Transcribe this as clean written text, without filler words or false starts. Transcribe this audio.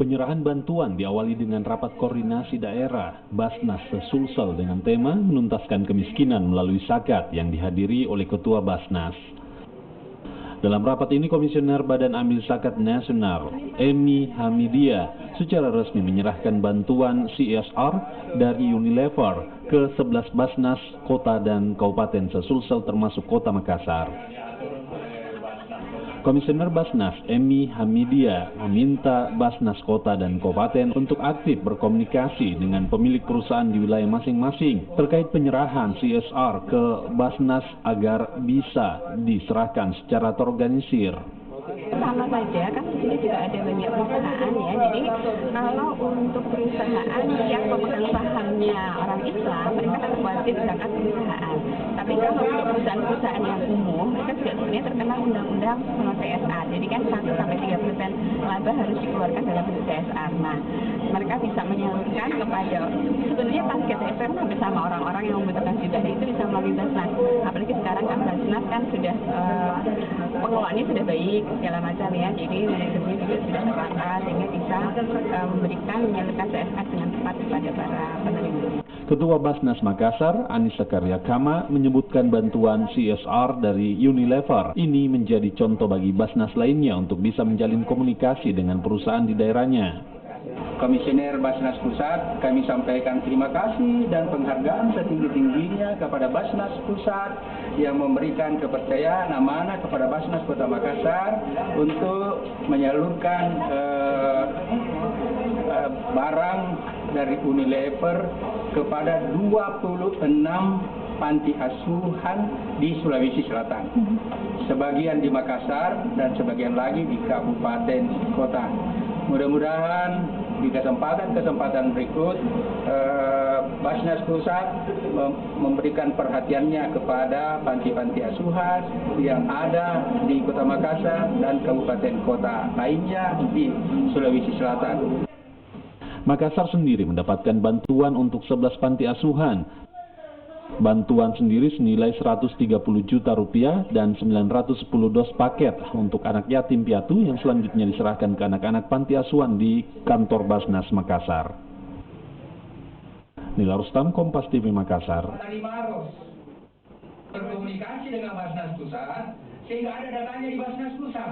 Penyerahan bantuan diawali dengan rapat koordinasi daerah Basnas Sulsel dengan tema menuntaskan kemiskinan melalui zakat yang dihadiri oleh Ketua Basnas. Dalam rapat ini, Komisioner Badan Amil Zakat Nasional, Emi Hamidia, secara resmi menyerahkan bantuan CSR dari Unilever ke 11 Basnas, Kota dan Kabupaten Sulsel termasuk Kota Makassar. Komisioner Basnas, Emi Hamidia, meminta Basnas Kota dan Kabupaten untuk aktif berkomunikasi dengan pemilik perusahaan di wilayah masing-masing terkait penyerahan CSR ke Basnas agar bisa diserahkan secara terorganisir. Sama saja, kan di sini juga ada banyak perusahaan ya. Jadi kalau untuk perusahaan yang pemegang sahamnya orang Islam, mereka kan wajib zakat perusahaan. Tapi kalau untuk perusahaan-perusahaan yang umum, mereka juga sebenarnya terkena undang-undang CSR. Jadi kan 1-3% laba harus dikeluarkan dalam bentuk CSR. Nah, mereka bisa menyalurkan kepada sebenarnya target CSR hampir sama orang-orang yang membutuhkan juga, itu bisa melalui Basnas. Apalagi sekarang kan Basnas kan sudah pengelolaannya sudah baik segala macam ya, jadi manajemennya juga sudah terangkat sehingga bisa menyalurkan CSR dengan tepat kepada para penerima. Ketua Basnas Makassar, Anissa Karyakama, menyebutkan bantuan CSR dari Unilever ini menjadi contoh bagi Basnas lainnya untuk bisa menjalin komunikasi dengan perusahaan di daerahnya. Komisioner Basnas Pusat, kami sampaikan terima kasih dan penghargaan setinggi-tingginya kepada Basnas Pusat yang memberikan kepercayaan amanah kepada Basnas Kota Makassar untuk menyalurkan barang dari Unilever kepada 26 panti asuhan di Sulawesi Selatan. Sebagian di Makassar dan sebagian lagi di kabupaten kota. Mudah-mudahan di kesempatan berikut Basnas Pusat memberikan perhatiannya kepada panti-panti asuhan yang ada di Kota Makassar dan kabupaten kota lainnya di Sulawesi Selatan. Makassar sendiri mendapatkan bantuan untuk 11 panti asuhan. Bantuan sendiri senilai 130 juta rupiah dan 910 dos paket untuk anak yatim piatu yang selanjutnya diserahkan ke anak-anak panti asuhan di kantor Basnas Makassar. Nila Rustam, Kompas TV Makassar. Berkomunikasi dengan Basnas Pusat sehingga ada datanya di Basnas Pusat.